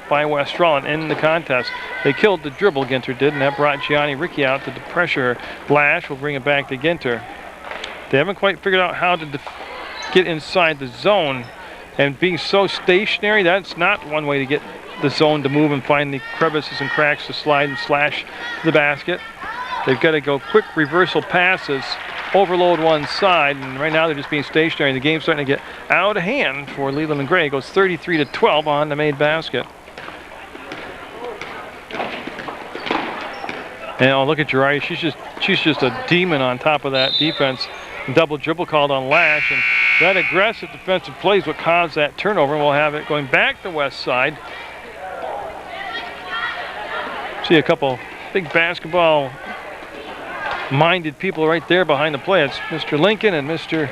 by West Rutland in the contest. They killed the dribble, Ginter did, and that brought Gianni Ricky out to the pressure. Lash will bring it back to Ginter. They haven't quite figured out how to get inside the zone, and being so stationary, that's not one way to get the zone to move and find the crevices and cracks to slide and slash to the basket. They've got to go quick reversal passes, overload one side, and right now they're just being stationary. The game's starting to get out of hand for Leland and Gray. It goes 33-12 on the made basket. And oh, look at Girardi. She's just a demon on top of that defense. Double dribble called on Lash, and that aggressive defensive play is what caused that turnover. We'll have it going back to west side. See a couple big basketball minded people right there behind the play. It's Mr. Lincoln and Mr.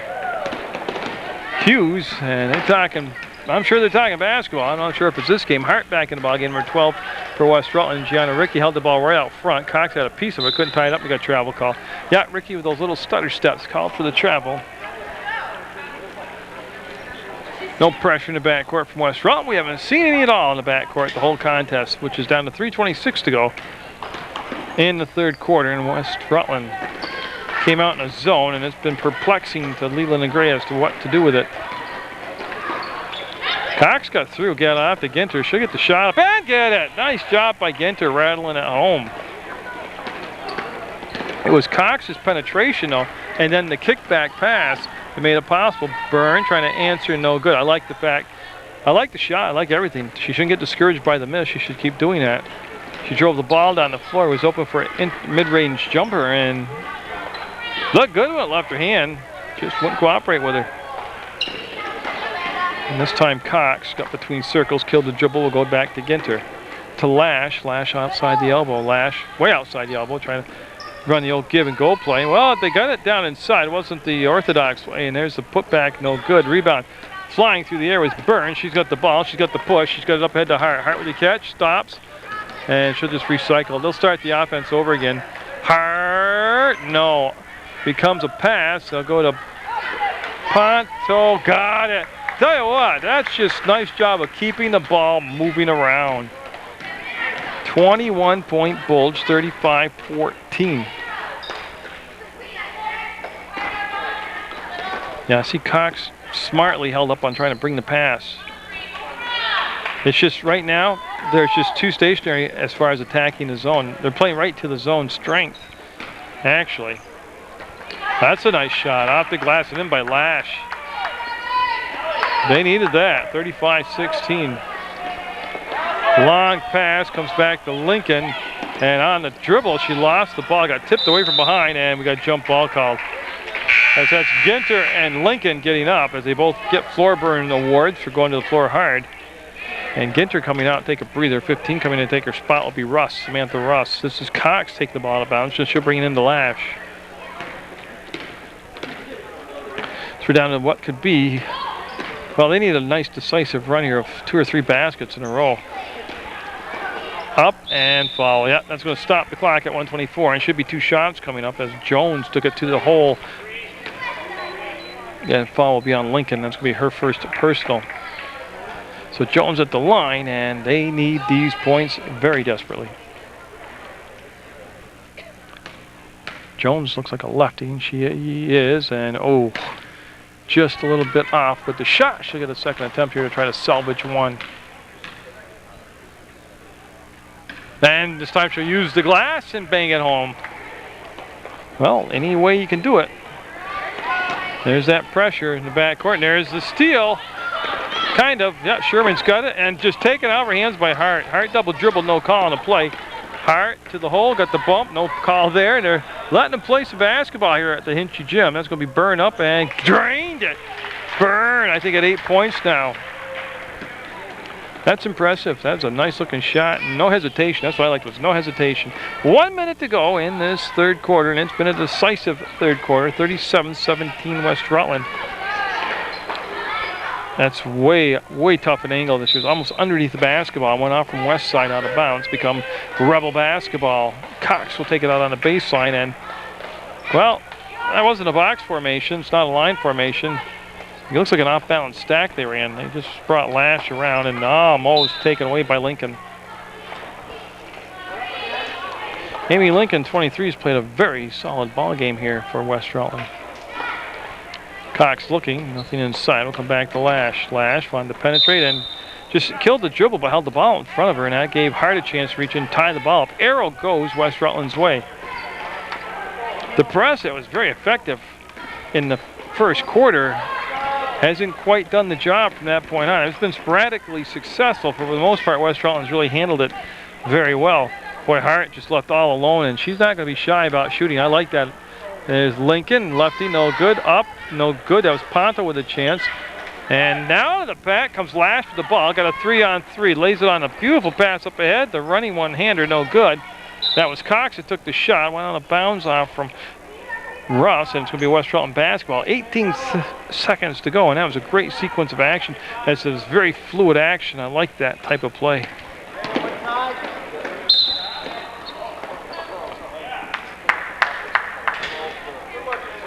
Hughes, and they're talking, I'm sure they're talking basketball. I'm not sure if it's this game. Hart back in the ball game, number 12 for West Rutland. Gianna Ricky held the ball right out front. Cox had a piece of it, couldn't tie it up. We got a travel call. Yeah, Ricky with those little stutter steps called for the travel. No pressure in the backcourt from West Rutland. We haven't seen any at all in the backcourt the whole contest, which is down to 3:26 to go in the 3rd quarter. And West Rutland came out in a zone, and it's been perplexing to Leland and Gray as to what to do with it. Cox got through, got off to Ginter. She'll get the shot up and get it. Nice job by Ginter rattling it home. It was Cox's penetration though, and then the kickback pass that made it possible. Byrne trying to answer, no good. I like the fact, I like the shot, I like everything. She shouldn't get discouraged by the miss. She should keep doing that. She drove the ball down the floor, was open for a mid-range jumper, and looked good when it left her hand. Just wouldn't cooperate with her. And this time Cox got between circles, killed the dribble, will go back to Ginter. To Lash, Lash outside the elbow, Lash way outside the elbow, trying to run the old give and go play. Well, they got it down inside. It wasn't the orthodox way, and there's the putback, no good. Rebound flying through the air was Burns. She's got the ball. She's got the push. She's got it up ahead to Hart. Hart with the catch, stops, and she'll just recycle. They'll start the offense over again. Hart, no. Becomes a pass. They'll go to Ponto. Got it. Tell you what, that's just nice job of keeping the ball moving around. 21-point Bulge, 35-14. Yeah, I see Cox smartly held up on trying to bring the pass. It's just right now, there's just too stationary as far as attacking the zone. They're playing right to the zone strength, actually. That's a nice shot off the glass and in by Lash. They needed that, 35-16. Long pass comes back to Lincoln, and on the dribble, she lost the ball, got tipped away from behind, and we got jump ball called. As that's Ginter and Lincoln getting up as they both get floor burn awards for going to the floor hard. And Ginter coming out, take a breather. 15 coming in to take her spot will be Russ, Samantha Russ. This is Cox taking the ball out of bounds, so she'll bring it into Lash. So we're down to what could be, well, they need a nice decisive run here of 2 or 3 baskets in a row. Up and foul. Yeah, that's going to stop the clock at 1:24, and should be 2 shots coming up as Jones took it to the hole. Yeah, foul will be on Lincoln. That's going to be her first personal. So Jones at the line, and they need these points very desperately. Jones looks like a lefty, and she is, and oh, just a little bit off with the shot. She'll get a second attempt here to try to salvage one. And this time she'll use the glass and bang it home. Well, any way you can do it. There's that pressure in the backcourt, and there's the steal. Kind of, yeah, Sherman's got it, and just taken out of her hands by Hart. Hart double dribble, no call on the play. Hart to the hole, got the bump, no call there, and they're letting them play some basketball here at the Hinchy Gym. That's going to be Byrne up and drained it. Byrne, I think at 8 points now. That's impressive. That's a nice looking shot. No hesitation. That's what I liked, was no hesitation. 1 minute to go in this third quarter, and it's been a decisive third quarter. 37-17 West Rutland. That's way tough an angle. This was almost underneath the basketball. Went off from west side out of bounds. Become Rebel basketball. Cox will take it out on the baseline, and well, that wasn't a box formation. It's not a line formation. It looks like an off-balance stack they ran. They just brought Lash around, and almost taken away by Lincoln. Amy Lincoln, 23, has played a very solid ball game here for West Rutland. Cox looking, nothing inside. We'll come back to Lash. Lash wanted to penetrate and just killed the dribble, but held the ball in front of her, and that gave Hart a chance to reach in, tie the ball up. Arrow goes West Rutland's way. The press, it was very effective in the first quarter. Hasn't quite done the job from that point on. It's been sporadically successful. For the most part, West Rutland's really handled it very well. Boy, Hart just left all alone, and she's not going to be shy about shooting. I like that. There's Lincoln, lefty, no good. Up, no good. That was Ponto with a chance. And now the back comes Lash with the ball. Got a 3-on-3. Lays it on a beautiful pass up ahead. The running one-hander, no good. That was Cox that took the shot. Went on a bounce off from Russ, and it's going to be West Rutland basketball. 18 seconds to go, and that was a great sequence of action. That's a very fluid action. I like that type of play.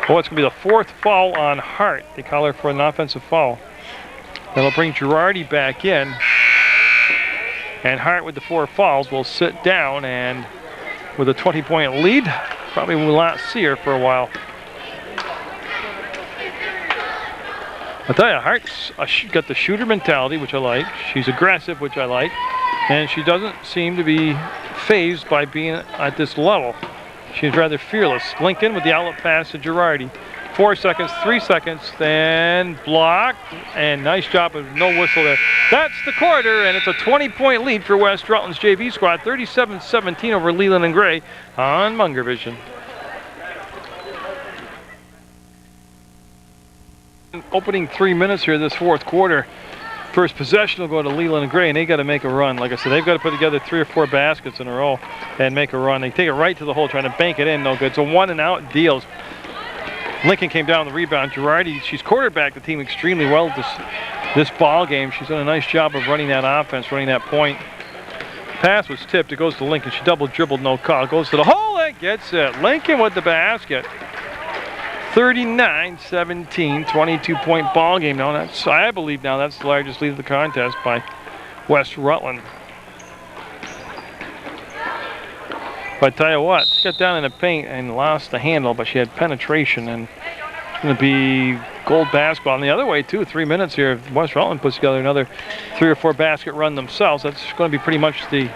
Oh, it's going to be the 4th foul on Hart. They call her for an offensive foul. That'll bring Girardi back in. And Hart with the 4 fouls will sit down, and with a 20-point lead, probably will not see her for a while. I'll tell you, Hart's got the shooter mentality, which I like. She's aggressive, which I like. And she doesn't seem to be fazed by being at this level. She's rather fearless. Lincoln with the outlet pass to Girardi. 4 seconds, 3 seconds, then blocked, and nice job of no whistle there. That's the quarter, and it's a 20-point lead for West Rutland's JV squad, 37-17 over Leland and Gray on Munger Vision. Opening 3 minutes here this fourth quarter. First possession will go to Leland and Gray, and they got to make a run. Like I said, they've got to put together 3 or 4 baskets in a row and make a run. They take it right to the hole, trying to bank it in. No good. It's a 1-and-out deal. Lincoln came down the rebound. Girardi, she's quarterbacked the team extremely well this ball game. She's done a nice job of running that offense, running that point. Pass was tipped. It goes to Lincoln. She double dribbled, no call. Goes to the hole and gets it. Lincoln with the basket. 39-17, 22-point ball game now. That's, I believe now, that's the largest lead of the contest by West Rutland. But I tell you what, she got down in the paint and lost the handle, but she had penetration, and it's going to be gold basketball. And the other way, too, 3 minutes here. If West Rutland puts together another 3 or 4 basket run themselves, that's going to be pretty much the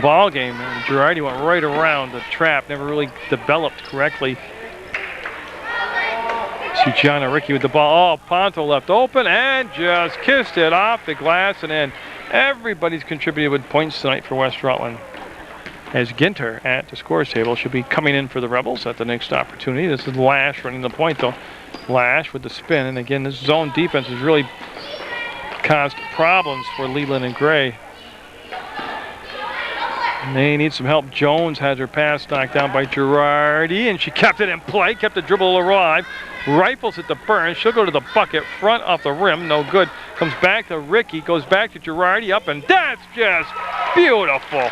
ball game. And Girardi went right around the trap, never really developed correctly. See Gianna Ricky with the ball. Oh, Ponto left open and just kissed it off the glass and in. Everybody's contributed with points tonight for West Rutland. As Ginter at the scores table should be coming in for the Rebels at the next opportunity. This is Lash running the point though. Lash with the spin, and again this zone defense has really caused problems for Leland and Gray. And they need some help. Jones has her pass knocked down by Girardi, and she kept it in play, kept the dribble alive. Rifles at the burn. She'll go to the bucket, front off the rim, no good. Comes back to Ricky, goes back to Girardi, up, and that's just beautiful.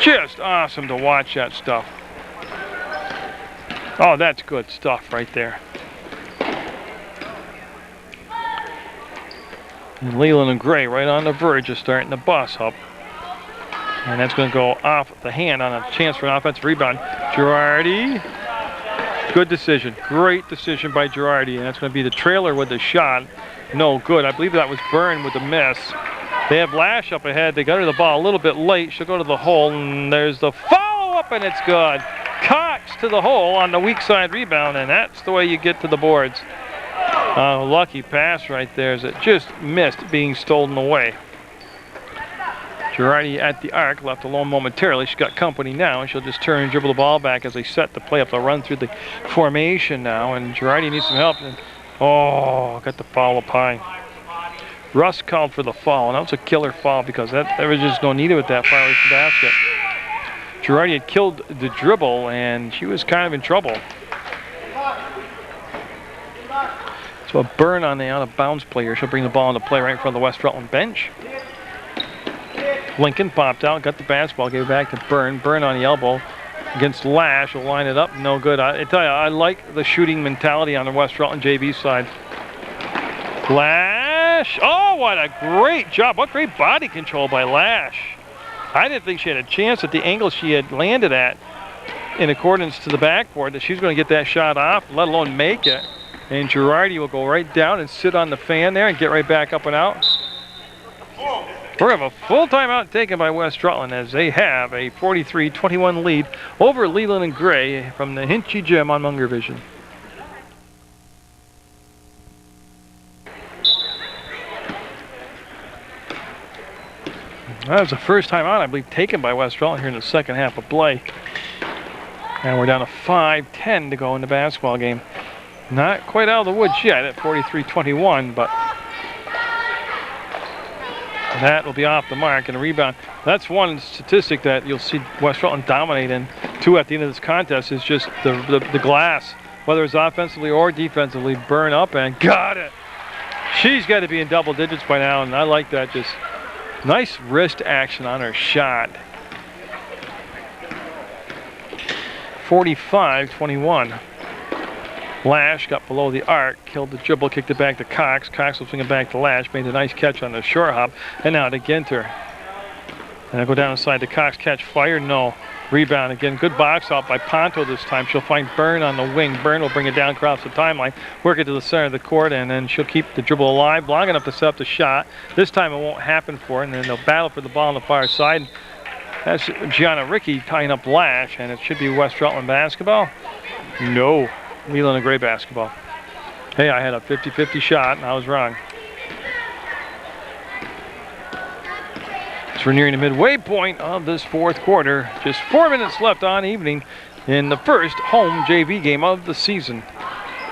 Just awesome to watch that stuff. Oh, that's good stuff right there. And Leland and Gray right on the verge of starting the bus up. And that's going to go off the hand on a chance for an offensive rebound. Girardi. Good decision. Great decision by Girardi. And that's going to be the trailer with the shot. No good. I believe that was Byrne with the miss. They have Lash up ahead. They got her the ball a little bit late. She'll go to the hole, and there's the follow-up, and it's good. Cox to the hole on the weak side rebound, and that's the way you get to the boards. Lucky pass right there as it just missed being stolen away. Girardi at the arc, left alone momentarily. She's got company now, and she'll just turn and dribble the ball back as they set the play up. They'll run through the formation now, and Girardi needs some help. And, oh, got the foul up high. Russ called for the foul, and that was a killer foul because there was just no need of it that far away from the basket. Girardi had killed the dribble, and she was kind of in trouble. So a burn on the out-of-bounds player. She'll bring the ball into play right in front of the West Rutland bench. Lincoln popped out, got the basketball, gave it back to Byrne. Byrne on the elbow against Lash. Will line it up. No good. I tell you, I like the shooting mentality on the West Rutland JV side. Lash. Oh, what a great job. What great body control by Lash. I didn't think she had a chance at the angle she had landed at in accordance to the backboard that she's going to get that shot off, let alone make it. And Girardi will go right down and sit on the fan there and get right back up and out. We're going to have a full timeout taken by West Rutland as they have a 43-21 lead over Leland and Gray from the Hinchy Gym on Munger Vision. That was the first time out, I believe, taken by West Rutland here in the second half of play. And we're down to 5:10 to go in the basketball game. Not quite out of the woods yet at 43-21, but that will be off the mark and a rebound. That's one statistic that you'll see West Rutland dominate in. 2 at the end of this contest is just the glass, whether it's offensively or defensively, burn up and got it. She's got to be in double digits by now, and I like that. Just nice wrist action on her shot. 45-21. Lash got below the arc, killed the dribble, kicked it back to Cox. Cox will swing it back to Lash, made a nice catch on the short hop, and now to Ginter. And I'll go down inside to Cox, catch fire, no. Rebound again, good box out by Ponto this time. She'll find Byrne on the wing. Byrne will bring it down across the timeline, work it to the center of the court, and then she'll keep the dribble alive, long enough to set up the shot. This time it won't happen for her, and then they'll battle for the ball on the far side. That's Gianna Ricky tying up Lash, and it should be West Rutland basketball. No. Leland and Gray basketball. Hey, I had a 50-50 shot, and I was wrong. So we're nearing the midway point of this fourth quarter. Just 4 minutes left on evening in the first home JV game of the season.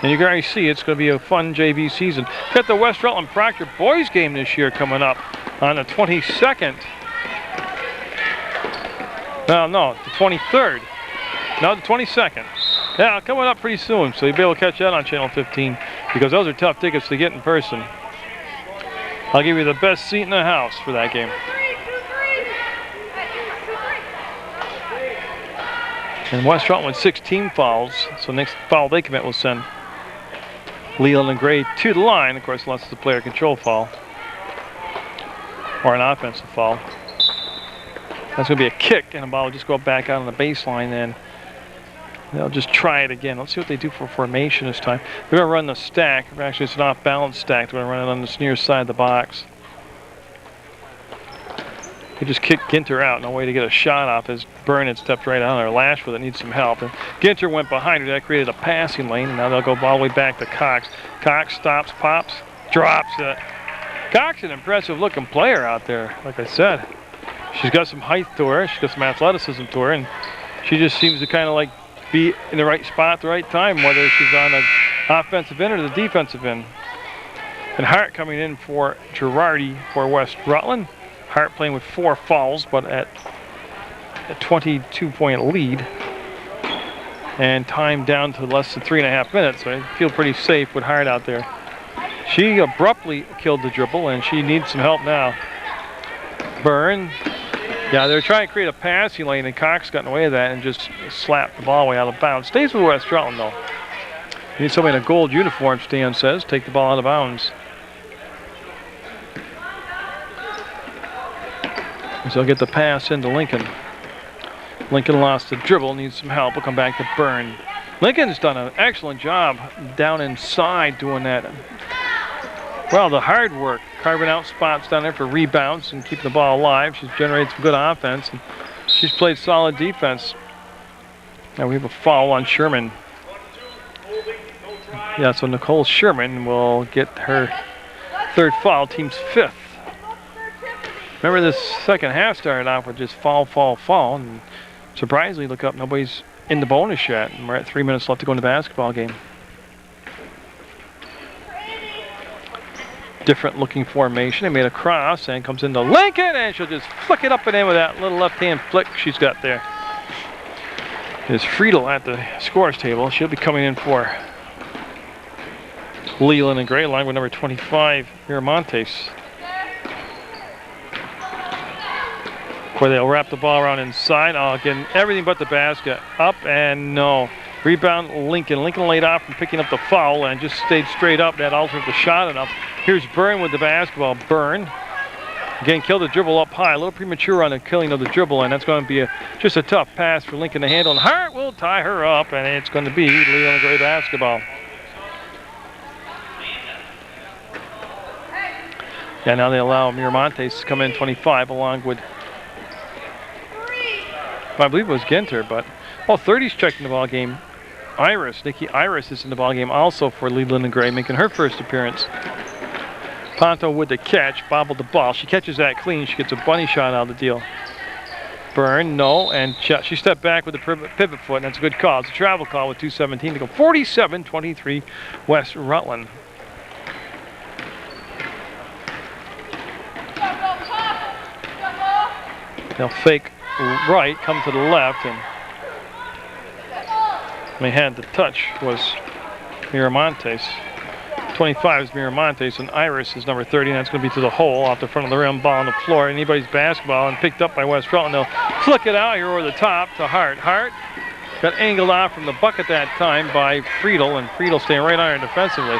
And you can already see it's going to be a fun JV season. Got the West Rutland Proctor boys game this year coming up on the 22nd. No, the 23rd. No, the 22nd. Yeah, coming up pretty soon, so you'll be able to catch that on Channel 15 because those are tough tickets to get in person. I'll give you the best seat in the house for that game. And West Rutland with 6 team fouls, so next foul they commit will send Leland and Gray to the line, of course, unless it's a player control foul or an offensive foul. That's going to be a kick, and the ball will just go back out on the baseline, and they'll just try it again. Let's see what they do for formation this time. They're going to run the stack. Actually, it's an off-balance stack. They're going to run it on this near side of the box. They just kicked Ginter out. No way to get a shot off as Byrne had stepped right on her. Lash with it, needs some help. And Ginter went behind her. That created a passing lane. And now they'll go all the way back to Cox. Cox stops, pops, drops it. Cox is an impressive-looking player out there, like I said. She's got some height to her. She's got some athleticism to her. And she just seems to kind of like be in the right spot at the right time, whether she's on the offensive end or the defensive end. And Hart coming in for Girardi for West Rutland. Hart playing with 4 fouls, but at a 22-point lead. And time down to less than 3.5 minutes, so I feel pretty safe with Hart out there. She abruptly killed the dribble, and she needs some help now. Byrne. Yeah, they're trying to create a passing lane, and Cox got in the way of that and just slapped the ball away out of bounds. Stays with West Rutland, though. You need somebody in a gold uniform, Stan says. Take the ball out of bounds. So they'll get the pass into Lincoln. Lincoln lost the dribble, needs some help. We'll come back to Byrne. Lincoln's done an excellent job down inside doing that. Well, the hard work, carving out spots down there for rebounds and keeping the ball alive. She's generated some good offense, and she's played solid defense. Now we have a foul on Sherman. Yeah, so Nicole Sherman will get her 3rd foul, team's 5th. Remember, this second half started off with just foul, and surprisingly, look up, nobody's in the bonus yet, and we're at 3 minutes left to go in the basketball game. Different looking formation. They made a cross and comes into Lincoln, and she'll just flick it up and in with that little left-hand flick she's got there. Is Friedel at the scores table. She'll be coming in for Leland and Gray, along with number 25, Miramontes. Where they'll wrap the ball around inside. Oh, again, everything but the basket. Up and no. Rebound, Lincoln. Lincoln laid off from picking up the foul and just stayed straight up. That altered the shot enough. Here's Byrne with the basketball. Byrne, again, killed the dribble up high. A little premature on the killing of the dribble, and that's going to be just a tough pass for Lincoln to handle. And Hart will tie her up, and it's going to be Leland Gray basketball. Yeah, now they allow Miramontes to come in 25 along with, I believe it was Ginter, but 30's checked in the ball game. Nikki Iris is in the ball game also for Leland and Gray, making her first appearance. Ponto with the catch, bobbled the ball. She catches that clean. She gets a bunny shot out of the deal. Byrne, no, and she stepped back with the pivot foot, and that's a good call. It's a travel call with 2:17 to go. 47-23 West Rutland. They'll fake right, come to the left, and they had the touch was Miramontes. 25 is Miramontes, and Iris is number 30, and that's going to be to the hole off the front of the rim, ball on the floor. Anybody's basketball, and picked up by West Rutland. They'll flick it out here over the top to Hart. Hart got angled off from the bucket that time by Friedel, and Friedel staying right on her defensively.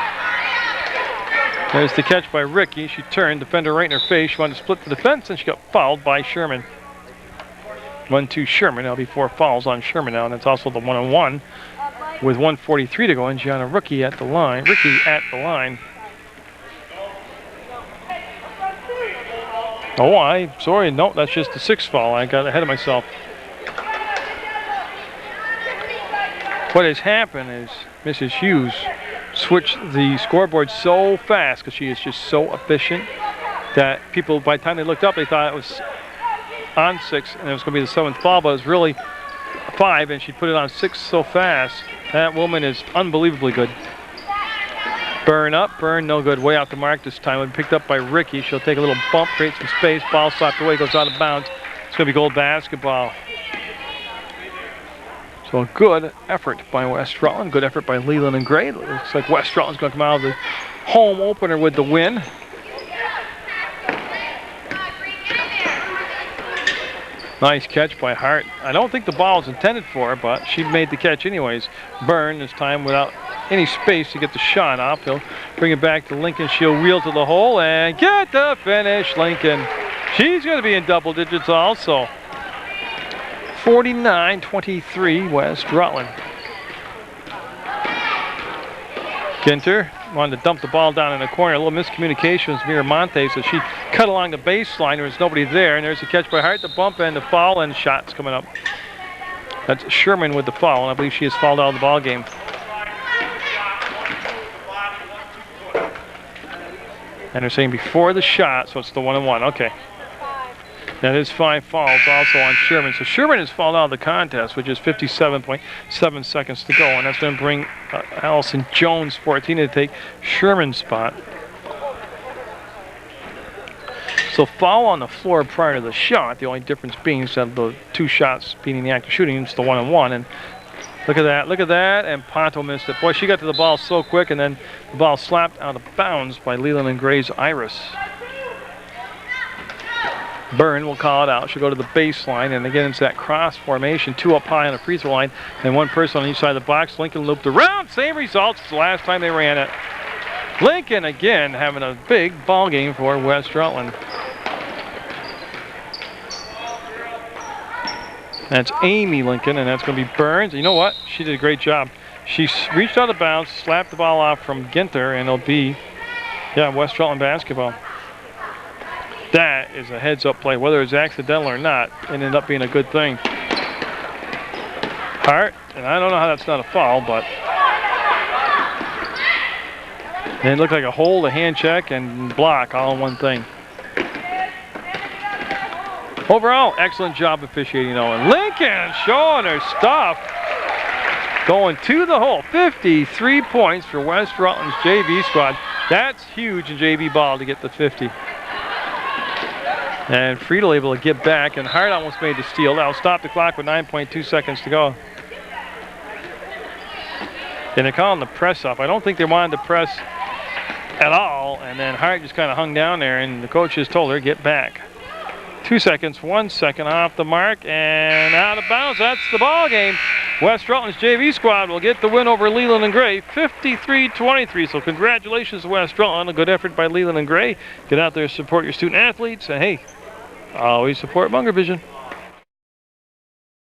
There's the catch by Ricky. She turned, defender right in her face. She wanted to split the defense, and she got fouled by Sherman. 1-2 Sherman. That'll be 4 fouls on Sherman now, and that's also the 1-on-1 with 1:43 to go. And Gianna Ricky at the line. Oh, sorry, no, that's just the 6th foul. I got ahead of myself. What has happened is Mrs. Hughes switched the scoreboard so fast because she is just so efficient that people, by the time they looked up, they thought it was on 6 and it was going to be the 7th foul, but it was really 5, and she put it on 6 so fast. That woman is unbelievably good. Burn up, Burn no good, way off the mark this time. Picked up by Ricky. She'll take a little bump, create some space. Ball slapped away, goes out of bounds. It's going to be goal basketball. So a good effort by West Rutland, good effort by Leland and Gray. Looks like West Rutland's going to come out of the home opener with the win. Nice catch by Hart. I don't think the ball was intended for her, but she made the catch anyways. Burn this time without any space to get the shot off. He'll bring it back to Lincoln. She'll wheel to the hole and get the finish, Lincoln. She's going to be in double digits also. 49-23 West Rutland. Ginter wanted to dump the ball down in the corner. A little miscommunication with Miramonte, so she cut along the baseline. There was nobody there, and there's a catch by Hart, the bump and the foul, and shots coming up. That's Sherman with the foul, and I believe she has fouled out of the ball game. And they're saying before the shot, so it's the 1-and-1. Okay. That is 5 fouls also on Sherman. So Sherman has fouled out of the contest, which is 57.7 seconds to go. And that's going to bring Allison Jones, 14, to take Sherman's spot. So foul on the floor prior to the shot. The only difference being instead of the 2 shots being the act of shooting, it's the 1-and-1. And look at that. And Ponto missed it. Boy, she got to the ball so quick, and then the ball slapped out of bounds by Leland and Gray's Iris. Byrne will call it out. She'll go to the baseline, and again it's that cross formation, 2 up high on the free throw line, and 1 person on each side of the box. Lincoln looped around, same results as the last time they ran it. Lincoln again having a big ball game for West Rutland. That's Amy Lincoln, and that's going to be Burns. You know what? She did a great job. She reached out of bounds, slapped the ball off from Ginter, and it'll be, West Rutland basketball. That is a heads-up play. Whether it's accidental or not, it ended up being a good thing. Hart, and I don't know how that's not a foul, but it looked like a hold, a hand check, and block all in one thing. Overall, excellent job officiating, though. And Lincoln showing her stuff. Going to the hole. 53 points for West Rutland's JV squad. That's huge in JV ball to get the 50. And Friedel able to get back, and Hart almost made the steal. That'll stop the clock with 9.2 seconds to go. And they're calling the press up. I don't think they wanted to press at all, and then Hart just kind of hung down there, and the coach just told her, get back. 2 seconds, 1 second off the mark, and out of bounds. That's the ball game. West Rutland's JV squad will get the win over Leland and Gray, 53-23. So congratulations to West Rutland. A good effort by Leland and Gray. Get out there, support your student athletes, and hey, always support Munger Vision.